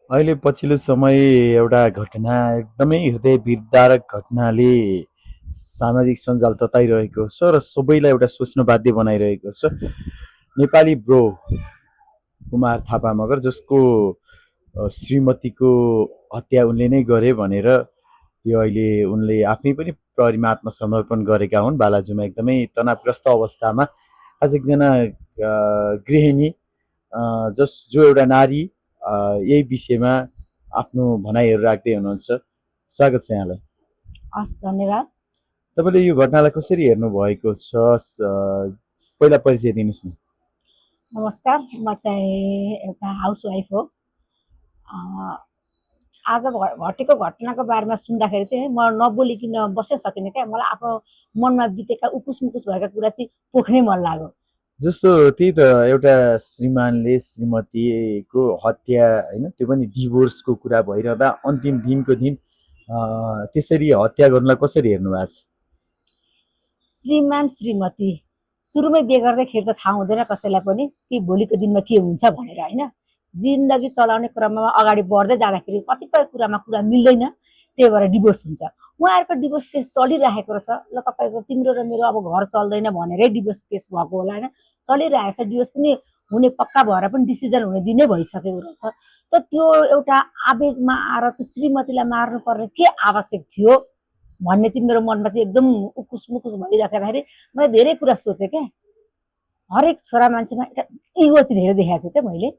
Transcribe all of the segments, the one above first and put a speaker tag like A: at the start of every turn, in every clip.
A: अहिले पछिल्लो समय एउटा घटना एकदमै हृदय विदारक घटनाले सामाजिक सञ्जाल तताइरहेको छ र सबैलाई एउटा सोच्न बाध्य बनाइरहेको छ। नेपाली ब्रो कुमार थापा मगर जसको श्रीमतीको हत्या उनले नै गरे भनेर यो अहिले उनले आफै पनि प्रहरीमा आत्मसमर्पण गरेका हुन्। बालाजुमा एकदमै तनावग्रस्त अवस्थामा आज एकजना गृहिणी जो एउटा नारी यही विषयमा आफ्नो भनाइहरू राख्दै हुनुहुन्छ। स्वागत छ यहाँलाई।
B: हस्, धन्यवाद।
A: तपाईँले यो घटनालाई कसरी हेर्नु भएको छ, पहिला परिचय दिनुहोस् न।
B: नमस्कार, म चाहिँ एउटा हाउसवाइफ हो। आज घटेको घटनाको बारेमा सुन्दाखेरि चाहिँ म नबोलिकन बस्न सकिनँ क्या। मलाई आफ्नो मनमा बितेका उकुस मुकुस भएका कुरा चाहिँ पोख्नै मन लाग्यो।
A: जस्तो त्यही त एउटा श्रीमानले श्रीमतीको हत्या होइन, त्यो पनि डिभोर्सको कुरा भइरहँदा अन्तिम दिनको दिन त्यसरी हत्या गर्नलाई कसरी हेर्नु भएको छ?
B: श्रीमान श्रीमती सुरुमै बिहे गर्दाखेरि त थाहा हुँदैन कसैलाई पनि कि भोलिको दिनमा के हुन्छ भनेर, होइन। जिन्दगी चलाउने क्रममा अगाडि बढ्दै जाँदाखेरि कतिपय कुरामा कुरा मिल्दैन, त्यही भएर डिभोर्स हुन्छ। उहाँहरूको डिभोर्स केस चलिरहेको रहेछ। ल, तपाईँको तिम्रो र मेरो अब घर चल्दैन भनेरै डिभोर्स केस भएको होला, होइन। चलिरहेको छ, डिभोर्स पनि हुने पक्का भएर पनि डिसिजन हुने दिनै भइसकेको रहेछ। त त्यो एउटा आवेगमा आएर त्यो श्रीमतीलाई मार्नुपर्ने के आवश्यक थियो भन्ने चाहिँ मेरो मनमा चाहिँ एकदम उकुस मुकुस भइराख्दाखेरि मैले धेरै कुरा सोचेँ क्या। हरेक छोरा मान्छेमा एउटा इगो चाहिँ धेरै देखाएको छु क्या मैले।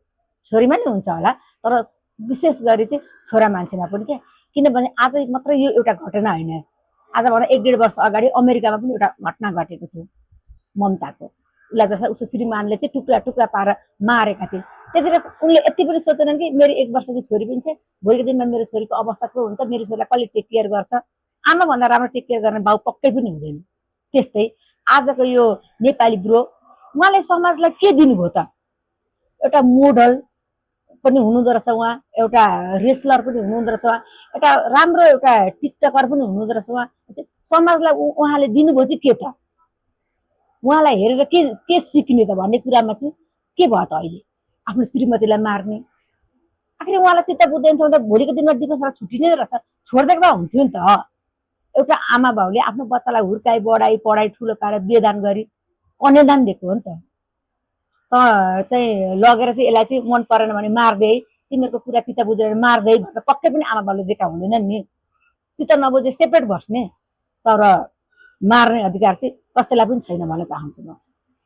B: छोरीमा नि हुन्छ होला, तर विशेष गरी चाहिँ छोरा मान्छेमा पनि क्या। किनभने आज मात्र यो एउटा घटना होइन, आज भन 1-1.5 वर्ष अगाडि अमेरिकामा पनि एउटा घटना घटेको थियो ममताको। उसलाई जसलाई उसको श्रीमानले चाहिँ टुक्रा टुक्रा पारेर मारेका थिए। त्यतिखेर उनले यति पनि सोचेनन् कि मेरो 1 वर्षकी छोरी पनि छ, भोलिको दिनमा मेरो छोरीको अवस्था के हुन्छ, मेरो छोरीलाई कसले टेक केयर गर्छ, आमाभन्दा राम्रो टेक केयर गर्ने बाउ पक्कै पनि हुँदैन। त्यस्तै आजको यो नेपाली ब्रो, उहाँले समाजलाई के दिनुभयो त? एउटा मोडल पनि हुनुहुँदो रहेछ उहाँ, एउटा रेसलर पनि हुनुहुँदो रहेछ उहाँ, एउटा राम्रो एउटा टिकटकर पनि हुनुहुँदो रहेछ उहाँ। समाजलाई उहाँले दिनुभयो चाहिँ के त? उहाँलाई हेरेर के सिक्ने त भन्ने कुरामा चाहिँ के भयो त? अहिले आफ्नो श्रीमतीलाई मार्ने, आखिर उहाँलाई चित्त बुझ्दैन थियो भने त भोलिको दिनमा डिभोर्स छुट्टिने रहेछ, छोडिदिएको भए हुन्थ्यो नि त। एउटा आमा बाउले आफ्नो बच्चालाई हुर्काई बढाई पढाइ ठुलो पारेर बिहेदान गरी कन्यादान दिएको हो नि त। चाहिँ लगेर चाहिँ यसलाई चाहिँ मन परेन भने मार्दै, तिमीहरूको कुरा चित्त बुझेर मार्दै भनेर पक्कै पनि आमा बाउले दिएका हुँदैनन् नि। चित्त नबुझे सेपरेट बस्ने, तर मार्ने अधिकार चाहिँ कसैलाई पनि छैन भन्न चाहन्छु म।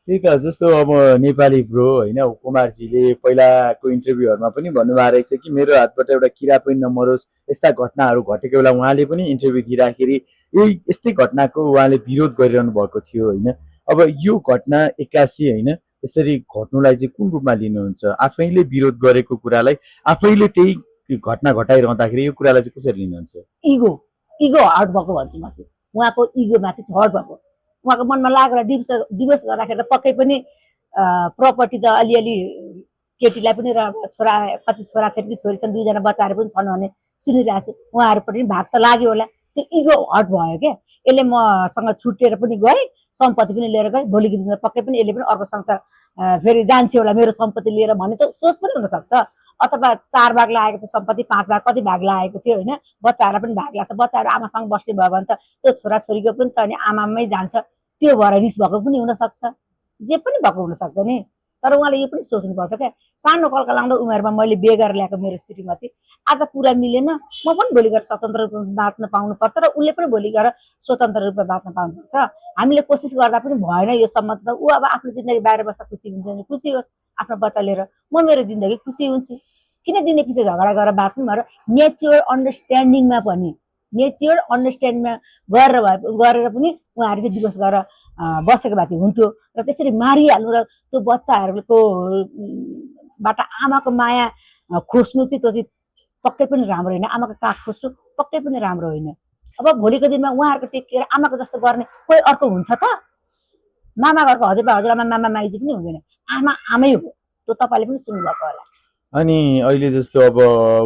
A: त्यही त, जस्तो अब नेपाली ब्रो होइन कुमारजीले पहिलाको इन्टरभ्यूहरूमा पनि भन्नुभएको रहेछ कि मेरो हातबाट एउटा किरा पनि नमरोस्। यस्ता घटनाहरू घटेको बेला उहाँले पनि इन्टरभ्यू दिँदाखेरि यस्तै घटनाको उहाँले विरोध गरिरहनु भएको थियो होइन। अब यो घटना 81 होइन यसरी घट्नुलाई चाहिँ कुन रूपमा लिनुहुन्छ? आफैले विरोध गरेको कुरालाई आफैले त्यही घटना घटाइरहँदाखेरि यो कुरालाई चाहिँ कसरी लिनुहुन्छ?
B: इगो हर्ट भएको भन्छु म चाहिँ। उहाँको इगोमाथि हर्ट भएको। उहाँको मनमा लागेर डिभोर्स गर्दाखेरि त पक्कै पनि प्रपर्टी त अलिअलि केटीलाई पनि र छोरा, कति छोरा छन् कि छोरी छन्, 2जना बच्चाहरू पनि छन् भने सुनिरहेको छु। उहाँहरूपट्टि पनि भाग त लाग्यो होला। त्यो इगो हर्ट भयो क्या। यसले मसँग छुट्टिएर पनि गएँ, सम्पत्ति पनि लिएर गएँ, भोलिको दिनमा पक्कै पनि यसले पनि अर्को संसार फेरि जान्छ होला मेरो सम्पत्ति लिएर भन्ने त सोच पनि हुनसक्छ। अथवा 4 भाग लागेको थियो सम्पत्ति, 5 भाग कति भाग लागेको थियो होइन। बच्चाहरूलाई पनि भाग लाग्छ, बच्चाहरू आमासँग बस्ने भयो भने त त्यो छोराछोरीको पनि त अनि आमामै जान्छ, त्यो भएर रिस भएको पनि हुनसक्छ, जे पनि भएको हुनसक्छ नि। तर उहाँले यो पनि सोच्नुपर्छ क्या, सानो कल्का लाउँदो उमेरमा मैले बिहे गरेर ल्याएको मेरो श्रीमती आज कुरा मिलेन, म पनि भोलि गएर स्वतन्त्र रूपमा बाँच्न पाउनुपर्छ र उसले पनि भोलि गएर स्वतन्त्र रूपमा बाँच्न पाउनुपर्छ। हामीले कोसिस गर्दा पनि भएन यो सम्बन्ध त। ऊ अब आफ्नो जिन्दगी बाहिर बस्दा खुसी हुन्छ भने खुसी होस्, आफ्नो बच्चा लिएर। म मेरो जिन्दगी खुसी हुन्छु, किन दिने पछि झगडा गरेर बाँच्नु भनेर नेचुरल अन्डरस्ट्यान्डिङमा पनि गरेर पनि उहाँहरू चाहिँ डिभोर्स गरेर बसेको भए चाहिँ हुन्थ्यो। र त्यसरी मारिहाल्नु र त्यो बच्चाहरूको बाट आमाको माया खोज्नु चाहिँ त्यो चाहिँ पक्कै पनि राम्रो होइन। आमाको काख खोज्नु पक्कै पनि राम्रो होइन। अब भोलिको दिनमा उहाँहरूको टेक केयर आमाको जस्तो गर्ने कोही अर्को हुन्छ त? मामा घरको हजुरबा हजुरआमा मामा माइजी पनि हुँदैन, आमा आमै हो। त्यो तपाईँले पनि सुन्नुभएको होला।
A: अनि अहिले जस्तो अब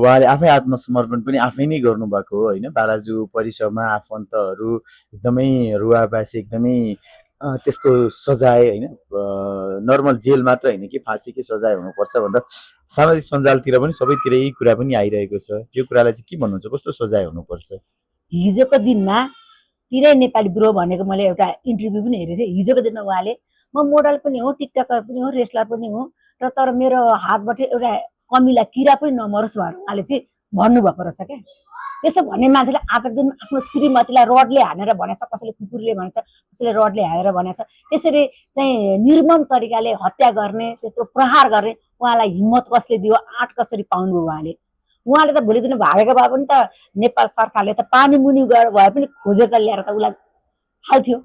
A: उहाँले आफै आत्मसमर्पण पनि आफै नै गर्नुभएको हो होइन। बालाजु परिसरमा आफन्तहरू एकदमै रुवाबासी, एकदमै त्यसको सजाय होइन, नर्मल जेल मात्र होइन कि फाँसीकै सजाय हुनुपर्छ भनेर सामाजिक सञ्जालतिर पनि सबैतिर यही कुरा पनि आइरहेको छ। यो कुरालाई चाहिँ के भन्नुहुन्छ, कस्तो सजाय हुनुपर्छ?
B: हिजोको दिनमा तिनै नेपाली ब्रो भनेको मैले एउटा इन्टरभ्यू पनि हेरेको थिएँ। हिजोको दिनमा उहाँले म मोडल पनि हो, टिकटकर पनि हो, रेस्लर पनि हो, र तर मेरो हातबाट एउटा कमिला किरा पनि नमरोस् भनेर उहाँले चाहिँ भन्नुभएको रहेछ क्या। त्यसो भन्ने मान्छेले आजको दिनमा आफ्नो श्रीमतीलाई रडले हानेर भनेछ, कसैले कुकुरले भन्छ, कसैले रडले हानेर भनेछ। त्यसरी चाहिँ निर्मम तरिकाले हत्या गर्ने, त्यस्तो प्रहार गर्ने उहाँलाई हिम्मत कसले दियो, आँट कसरी पाउनुभयो उहाँले? उहाँले त भोलि दिन भागेको भए पनि त नेपाल सरकारले त पानी मुनि गएर भए पनि खोजेर ल्याएर त उसलाई हाल्थ्यो।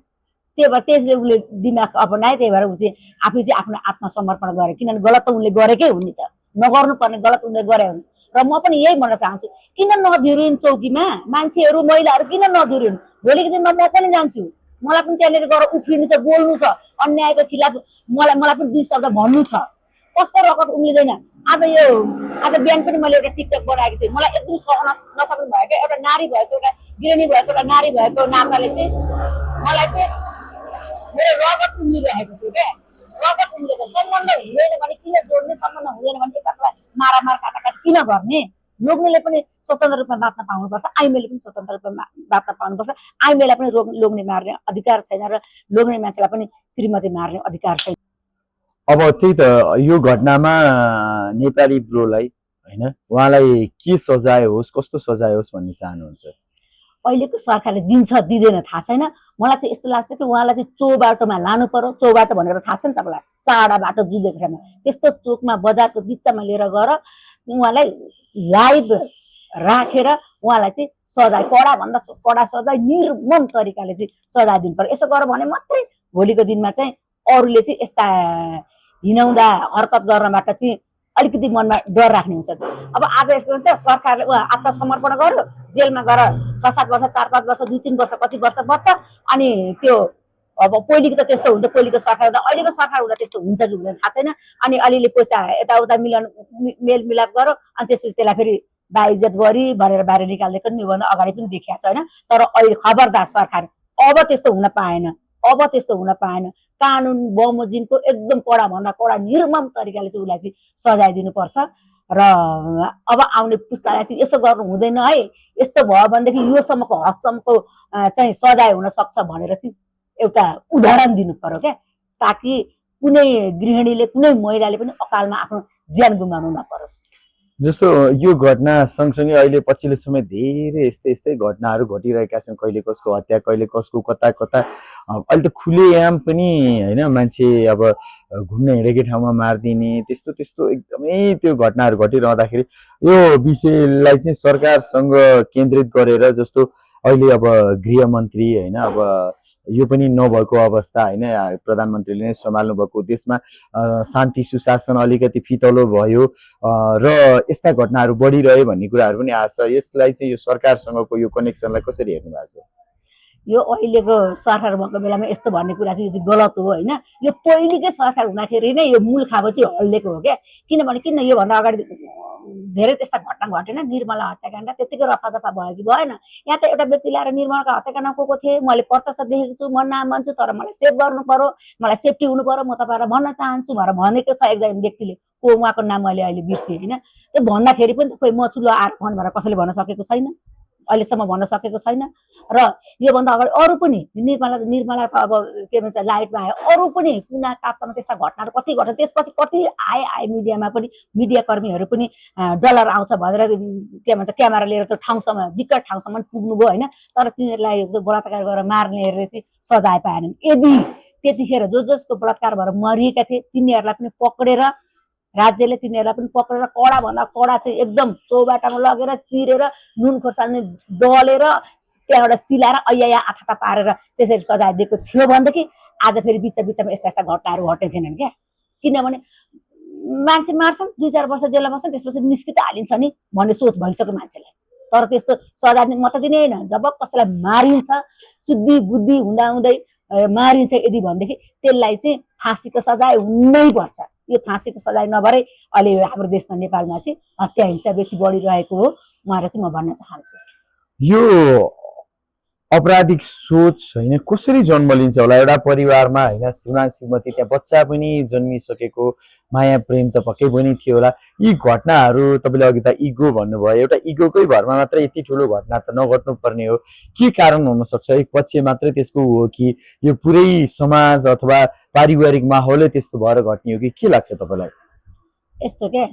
B: त्यही भएर त्यसले उसले दिमाग अपनाए। त्यही भएर ऊ चाहिँ आफै चाहिँ आफ्नो आत्मसमर्पण गरे, किनभने गलत त उनले गरेकै हो नि त, नगर्नुपर्ने गलत उनले गरे हुन्। र म पनि यही भन्न चाहन्छु, किन नधिरिन् चौकीमा मान्छेहरू, महिलाहरू किन नधिरिन्? भोलिको दिनमा म पनि जान्छु, मलाई पनि त्यहाँनिर गएर उफ्रिनु छ, बोल्नु छ, अन्यायको खिलाफ मलाई पनि दुई शब्द भन्नु छ। कसको रगत उम्लिँदैन? आज बिहान पनि मैले एउटा टिकटक बनाएको थिएँ। मलाई एकदम सहन नसक्नु भएको, एउटा नारी भएको, एउटा गृहिणी भएको, एउटा नारी भएको नाताले चाहिँ मलाई चाहिँ मेरो रगत उम्लिरहेको थियो क्या। रगत उम्लेको सम्बन्ध हुँदैन भने किन जोड्ने, सम्बन्ध हुँदैन भने एकअर्कालाई मारामार काटाकाट किन गर्ने? लोग्नेले पनि स्वतन्त्र रूपमा बाँच्न पाउनुपर्छ, आइमेले पनि स्वतन्त्र रूपमा बाँच्न पाउनुपर्छ। आइमेलाई पनि लोग्ने मार्ने अधिकार छैन र लोग्ने मान्छेलाई पनि श्रीमती मार्ने अधिकार छैन।
A: अब त्यही त, यो घटनामा नेपाली ब्रोलाई होइन, उहाँलाई के सजाय होस्, कस्तो सजाय होस् भन्ने चाहनुहुन्छ?
B: अहिलेको सरकारले दिन्छ दिँदैन थाहा छैन। मलाई चाहिँ यस्तो लाग्छ कि उहाँलाई चाहिँ चौबाटोमा लानु पर्यो। चौबाटो भनेर थाहा छ नि तपाईँलाई, चारवटा बाटो जुझेको ठाउँमा, त्यस्तो चोकमा बजारको बिचमा लिएर गएर उहाँलाई लाइभ राखेर उहाँलाई चाहिँ सजाय, कडाभन्दा कडा सजाय, निर्मम तरिकाले चाहिँ सजाय दिनु पर्यो। यसो गर भने मात्रै भोलिको दिनमा चाहिँ अरूले चाहिँ यस्ता हिँडाउँदा हरकत गर्नबाट चाहिँ अलिकति मनमा डर राख्ने हुन्छ। अब आज यसको त सरकारले आत्मसमर्पण गर्यो, जेलमा गएर 6-7 वर्ष, 4-5 वर्ष, 2-3 वर्ष, कति वर्ष बच्छ। अनि त्यो अब पहिलेको त त्यस्तो हुन्छ, पहिलेको सरकार हुँदा, अहिलेको सरकार हुँदा त्यस्तो हुन्छ कि हुँदैन थाहा छैन। अनि अलिअलि पैसा यताउता मेलमिलाप गर्यो, अनि त्यसपछि त्यसलाई फेरि बाइज्जत गरी भनेर बाहिर निकालिदिएको निबन्ध अगाडि पनि देखिएको छ होइन। तर अहिले खबरदार सरकार, अब त्यस्तो हुन पाएन, अब त्यस्तो हुन पाएन। कानुन बमोजिमको एकदम कडाभन्दा कडा निर्मम तरिकाले चाहिँ उसलाई चाहिँ सजाय दिनुपर्छ। र अब आउने पुस्तालाई चाहिँ यसो गर्नु हुँदैन है, यस्तो भयो भनेदेखि योसम्मको हदसम्मको चाहिँ सजाय हुन सक्छ भनेर चाहिँ एउटा उदाहरण दिनु पर्यो क्या, ताकि कुनै गृहिणीले, कुनै महिलाले पनि अकालमा आफ्नो ज्यान गुमाउनु नपरोस्।
A: जस्तो यो घटना सँगसँगै अहिले पछिल्लो समय धेरै यस्तै घटनाहरू घटिरहेका छन्। कहिले कसको हत्या, कहिले कसको कता कता। अहिले त खुलेआम पनि होइन, मान्छे अब घुम्न हिँडेकै ठाउँमा मारिदिने, त्यस्तो त्यस्तो एकदमै त्यो घटनाहरू घटिरहँदाखेरि यो विषयलाई चाहिँ सरकारसँग केन्द्रित गरेर, जस्तो अहिले अब गृहमन्त्री होइन, अब यो पनि नभएको अवस्था होइन, प्रधानमन्त्रीले नै सम्हाल्नु भएको देशमा शान्ति सुशासन अलिकति फितलो भयो र यस्ता घटनाहरू बढिरह्यो भन्ने कुराहरू पनि आएको छ। यसलाई चाहिँ यो सरकारसँगको यो कनेक्सनलाई कसरी हेर्नु भएको छ?
B: यो अहिलेको सरकार भएको बेलामा यस्तो भन्ने कुरा चाहिँ यो चाहिँ गलत हो होइन। यो पहिलेकै सरकार हुँदाखेरि नै यो मूल खाबो चाहिँ हल्लेको हो क्या। किनभने किन योभन्दा अगाडि धेरै त्यस्ता घटना घटेन। निर्मला हत्याकाण्ड त्यतिकै रफादफा भयो कि भएन? यहाँ त एउटा व्यक्ति ल्याएर निर्मलाको हत्याकाण्ड गएको थिएँ, मैले प्रत्यक्ष देखेको छु, म नाम भन्छु, तर मलाई सेभ गर्नु पर्यो, मलाई सेफ्टी हुनु पर्यो, म तपाईँहरूलाई भन्न चाहन्छु भनेर भनेको छ एकजना व्यक्तिले। को उहाँको नाम मैले अहिले बिर्सेँ होइन। त्यो भन्दाखेरि पनि खोइ म छु ल आएर फोन भनेर कसैले भन्न सकेको छैन, अहिलेसम्म भन्न सकेको छैन। र योभन्दा अगाडि अरू पनि निर्मला त अब के भन्छ लाइटमा आयो, अरू पनि कुना काप्चामा त्यस्ता घटनाहरू कति घट्छ। त्यसपछि कति आए मिडियामा पनि, मिडियाकर्मीहरू पनि डलर आउँछ भनेर के भन्छ क्यामेरा लिएर त्यो ठाउँसम्म, विकट ठाउँसम्म पुग्नुभयो होइन। तर तिनीहरूलाई बलात्कार गरेर मार्नेहरूले चाहिँ सजाय पाएनन्। यदि त्यतिखेर जसको बलात्कार भएर मरिएका थिए तिनीहरूलाई पनि पक्रेर, राज्यले तिनीहरूलाई पनि पक्रेर कडाभन्दा कडा चाहिँ एकदम चौबाटामा लगेर चिरेर नुन खोर्सानी दलेर त्यहाँबाट सिलाएर ऐया आथा पारेर त्यसरी सजाय दिएको थियो भनेदेखि आज फेरि बिचमा यस्ता यस्ता घटनाहरू घटेको थिएनन् क्या। किनभने मान्छे मार्छन्, 2-4 वर्ष जेलमा बस्छन्, त्यसपछि निस्कित हालिन्छ नि भन्ने सोच भइसक्यो मान्छेलाई। तर त्यस्तो सजाय मात्र दिने होइन, जब कसैलाई मारिन्छ, शुद्धि बुद्धि हुँदाहुँदै मारिन्छ यदि भनेदेखि त्यसलाई चाहिँ फाँसीको सजाय हुनै पर्छ। यो फाँसीको सजाय नभए अहिले हाम्रो देशमा नेपालमा चाहिँ हत्या हिंसा बेसी बढिरहेको हो भनेर चाहिँ म भन्न चाहन्छु।
A: यो आपराधिक सोच होइन कसरी जन्म लिन्छ होला एउटा परिवारमा होइन श्रीमान श्रीमती त्यहाँ बच्चा पनि जन्मिसकेको माया प्रेम त पक्कै पनि थियो होला यी घटनाहरू तपाईँले अघि त इगो भन्नुभयो एउटा इगोकै भरमा मात्र यति ठुलो घटना त नघट्नु पर्ने हो के कारण हुनसक्छ एक पक्ष मात्रै त्यसको हो कि यो पुरै समाज अथवा पारिवारिक माहौलै त्यस्तो भएर घट्ने हो कि के लाग्छ तपाईँलाई
B: यस्तो क्या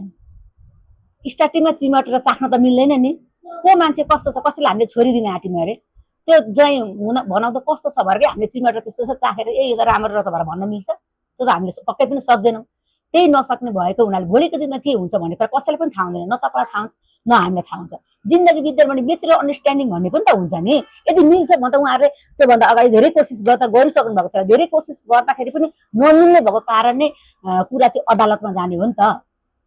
B: स्टार्टिङमा चिमटेर चाख्न त मिल्दैन नि को मान्छे कस्तो छ कसैलाई हामीले छोरी दिन आँट्यौँ अरे त्यो ज्वाइँ हुन भनाउँदा कस्तो छ भनेर हामीले चिमटेर त्यस्तो चाखेर यो त राम्रो रहेछ भनेर भन्न मिल्छ त्यो त हामीले पक्कै पनि सक्दैनौँ त्यही नसक्ने भएको हुनाले भोलिको दिनमा के हुन्छ भन्ने कुरा कसैलाई पनि थाहा हुँदैन न तपाईँलाई थाहा हुन्छ न हामीलाई थाहा हुन्छ जिन्दगी बित्दैन भने म्युचुअल अन्डरस्ट्यान्डिङ भन्ने पनि त हुन्छ नि यदि मिल्छ भने त उहाँहरूले त्योभन्दा अगाडि धेरै कोसिस गर्दा गरिसक्नु भएको थियो धेरै कोसिस गर्दाखेरि पनि नमिल्ने भएको कारण नै कुरा चाहिँ अदालतमा जाने हो नि त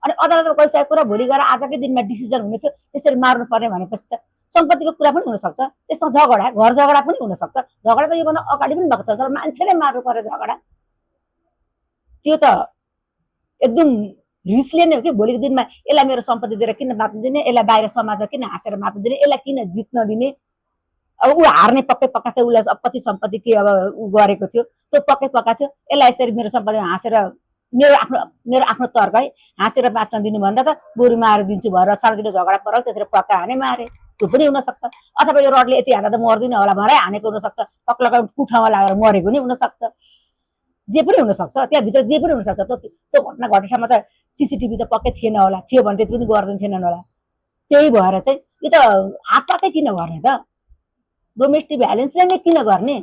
B: अनि अदालतमा गइसकेको कुरा भोलि गएर आजकै दिनमा डिसिजन हुने थियो त्यसरी मार्नु पर्ने भनेपछि त सम्पत्तिको कुरा पनि हुनसक्छ त्यसमा झगडा घर झगडा पनि हुनसक्छ झगडा त योभन्दा अगाडि पनि भएको छ तर मान्छेले मार्नु पर्यो झगडा त्यो त एकदम रिसले नै हो कि भोलिको दिनमा यसलाई मेरो सम्पत्ति दिएर किन बाँच्नु दिने यसलाई बाहिर समाजमा किन हाँसेर बाँच्नु दिने यसलाई किन जित्न दिने अब ऊ हार्ने पक्कै पक्का थियो उसलाई कति सम्पत्ति के अब ऊ गरेको थियो त्यो पक्कै पक्का थियो यसलाई यसरी मेरो सम्पत्तिमा हाँसेर मेरो आफ्नो तर्क है हाँसेर बाँच्न दिनुभन्दा त गोरु मारेर दिन्छु भनेर सानोतिनो झगडा परल त्यसरी पक्का हाने मारे त्यो पनि हुनसक्छ अथवा यो रडले यति हान्दा त मर्दिनँ होला भनेर हानेको हुनसक्छ पक्का कुठामा लागेर मरेको नि हुनसक्छ जे पनि हुनसक्छ त्यहाँभित्र जे पनि हुनसक्छ त्यो घटना घटेसम्म त सिसिटिभी त पक्कै थिएन होला थियो भने त्यति पनि गर्दैन थिएनन् होला त्यही भएर चाहिँ यो त हातपातै किन गर्ने त डोमेस्टिक भ्यालेन्सले नै किन गर्ने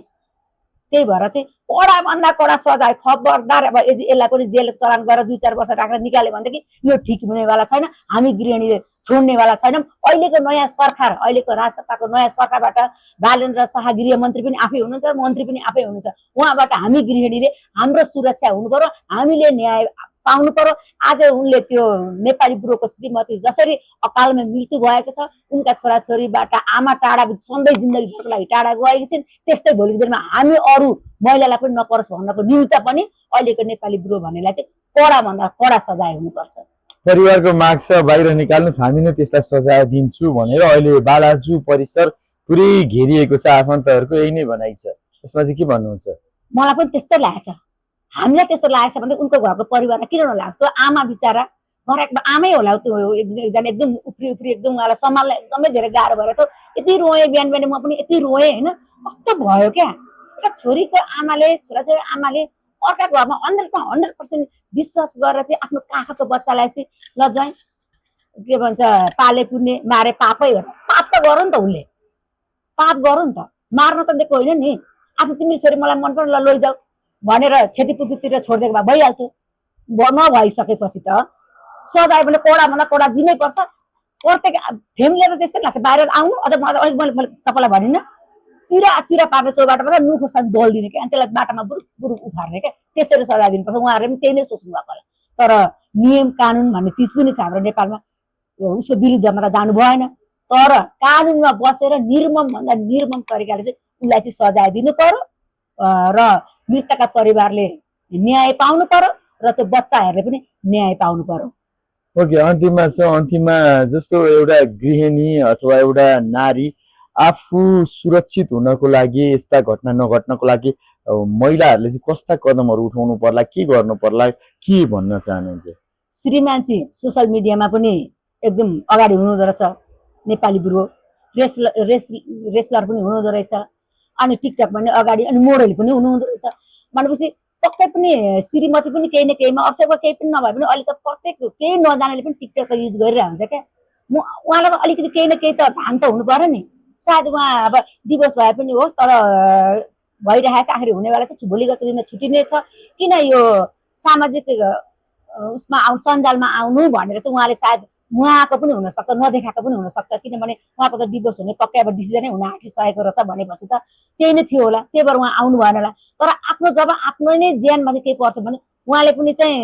B: त्यही भएर चाहिँ कडाभन्दा कडा सजाय खबरदार अब यसलाई पनि जेल चलान गरेर 2-4 वर्ष राखेर निकाल्यो भनेदेखि यो ठिक हुनेवाला छैन हामी गृहिणीले छोड्नेवाला छैनौँ अहिलेको नयाँ सरकार अहिलेको राजसत्ताको नयाँ सरकारबाट बालेन्द्र शाह गृहमन्त्री पनि आफै हुनुहुन्छ मन्त्री पनि आफै हुनुहुन्छ उहाँबाट हामी गृहिणीले हाम्रो सुरक्षा हुनु पर्यो हामीले न्याय पाउनु पर्यो आज उनले त्यो नेपाली बुढोको श्रीमती जसरी अकालमा मृत्यु भएको छ उनका छोराछोरीबाट आमा टाढा सधैँ जिन्दगीभरको लागि टाढा गएकी छिन् त्यस्तै भोलिको दिनमा हामी अरू महिलालाई पनि नपरोस् भन्नको निमित्त पनि अहिलेको नेपाली बुढो भन्नेलाई चाहिँ कडाभन्दा कडा सजाय हुनुपर्छ
A: परिवारको माग छ बाहिर निकाल्नुहोस् हामी नै त्यसलाई सजाय दिन्छु भनेर अहिले बालाजु परिसर पुरै घेरिएको छ आफन्तहरूको यही नै भनाइ छ यसमा चाहिँ के भन्नुहुन्छ
B: मलाई पनि त्यस्तै लागेको छ हामीलाई त्यस्तो लागेको छ भने उनको घरको परिवारलाई किन नलाग्छ त्यो आमा बिचरा घरमा आमै होला त्यो एकजना एकदम उफ्री एकदम उहाँलाई सम्हाल्न एकदमै धेरै गाह्रो भएर त यति रोएँ बिहान बिहान म पनि यति रोएँ होइन कस्तो भयो क्या एउटा छोरीको आमाले छोराछोरी आमाले अर्काको घरमा 100% विश्वास गरेर चाहिँ आफ्नो काखको बच्चालाई चाहिँ ल जाई के भन्छ पाले पुर्ने मारे पापै हो पाप त गरौँ नि त उसले पाप गरौँ नि त मार्न त दिएको होइन नि आफ्नो तिम्रो छोरी मलाई मन पर्छ ल लैजाऊ भनेर क्षतिपूर्तितिर छोडिदिएको भए भइहाल्थ्यो नभइसकेपछि त सजाय भने कडा कडा दिनै पर्छ प्रत्येक फ्यामिलीले त त्यस्तै लाग्छ बाहिर आउनु अझ मैले तपाईँलाई भनिनँ चिरा पार्ने चौबाट मात्रै नुखो सानो दल दिने क्या अनि त्यसलाई बाटोमा बुरु उफार्ने क्या त्यसरी सजाय दिनुपर्छ उहाँहरूले पनि त्यही नै सोच्नु भएको होला तर नियम कानुन भन्ने चिज पनि छ हाम्रो नेपालमा उसको विरुद्धमा त जानु भएन तर कानुनमा बसेर निर्ममभन्दा निर्मम तरिकाले चाहिँ उसलाई चाहिँ सजाय दिनु पर्यो र मृतकका परिवारले न्याय पाउनु पर्यो र त्यो बच्चाहरूले पनि न्याय पाउनु पर्यो
A: ओके अन्तिममा जस्तो एउटा गृहिणी अथवा एउटा नारी आफू सुरक्षित हुनको लागि यस्ता घटना नघट्नको लागि महिलाहरूले चाहिँ कस्ता कदमहरू उठाउनु पर्ला के गर्नु पर्ला के भन्न चाहनुहुन्छ
B: श्रीमान चाहिँ सोसल मिडियामा पनि एकदम अगाडि हुनुहुँदो रहेछ नेपाली बुढो रेसलर पनि हुनुहुँदो रहेछ अनि टिकटक पनि अगाडि अनि मोडल पनि हुनुहुँदो रहेछ भनेपछि पक्कै पनि श्रीमती पनि केही न केहीमा अवसरको केही पनि नभए पनि अहिले त प्रत्येक केही नजानेले पनि टिकटक त युज गरिरहेको हुन्छ क्या उहाँलाई त अलिकति केही न केही त भान त हुनु पर्यो नि सायद उहाँ अब दिवस भए पनि होस् तर भइरहेको छ आखिर हुनेवाला चाहिँ भोलिको दिनमा छुट्टिने छ किन यो सामाजिक उसमा सञ्जालमा आउनु भनेर चाहिँ उहाँले सायद उहाँको पनि हुनसक्छ नदेखाएको पनि हुनसक्छ किनभने उहाँको त डिभोर्स हुने पक्कै अब डिसिजनै हुन आँटिसकेको रहेछ भनेपछि त त्यही नै थियो होला त्यही भएर उहाँ आउनु भएन होला तर जब आफ्नो नै ज्यानमाथि केही पर्छ भने उहाँले पनि चाहिँ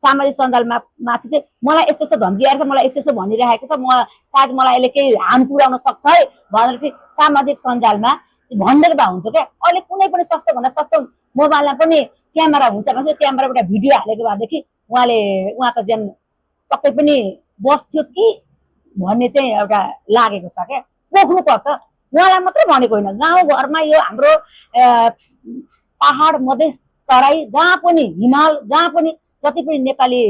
B: सामाजिक सञ्जालमा माथि चाहिँ मलाई यस्तो यस्तो धम्की आएर मलाई यस्तो भनिरहेको छ म सायद मलाई यसले केही हार्म पुर्याउन सक्छ है भनेर चाहिँ सामाजिक सञ्जालमा भनिदिएको भए हुन्थ्यो क्या अहिले कुनै पनि सस्तोभन्दा सस्तो मोबाइलमा पनि क्यामेरा हुन्छ भने क्यामेराबाट भिडियो हालेको भएदेखि उहाँको ज्यान पक्कै पनि बस्थ्यो कि भन्ने चाहिँ एउटा लागेको छ क्या पोख्नुपर्छ उहाँलाई मात्रै भनेको होइन, गाउँघरमा यो हाम्रो पहाड मधेस तराई जहाँ पनि हिमाल जहाँ पनि जति पनि नेपाली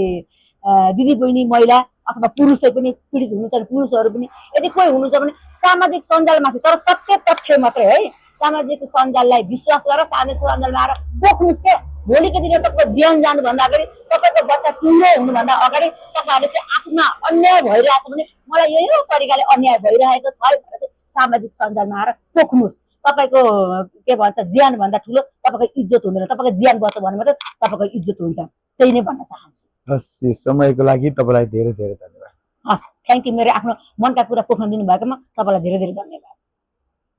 B: दिदी बहिनी महिला अथवा पुरुषै पनि पीडित हुनुहुन्छ भने पुरुषहरू पनि यदि कोही हुनुहुन्छ भने सामाजिक सञ्जालमाथि, तर सत्य तथ्य मात्रै है, सामाजिक सञ्जाललाई विश्वास गरेर सामाजिक सञ्जालमा आएर पोख्नुहोस् के। भोलिको दिनमा तपाईँको ज्यान जानुभन्दा अगाडि, तपाईँको बच्चा टुङ्गो हुनुभन्दा अगाडि तपाईँहरूले चाहिँ आफूमा अन्याय भइरहेछ भने मलाई यही तरिकाले अन्याय भइरहेको छ भनेर चाहिँ सामाजिक सञ्जालमा आएर पोख्नुहोस्। तपाईँको के भन्छ ज्यान भन्दा ठुलो तपाईँको इज्जत हुँदैन, तपाईँको ज्यान बच्छ भने मात्रै तपाईँको इज्जत हुन्छ। त्यही नै भन्न चाहन्छु।
A: हस्, यो समयको लागि तपाईँलाई धेरै धेरै धन्यवाद।
B: हस्, थ्याङ्क यू। मेरो आफ्नो मनका कुरा पोख्न दिनुभएकोमा तपाईँलाई धेरै धेरै धन्यवाद।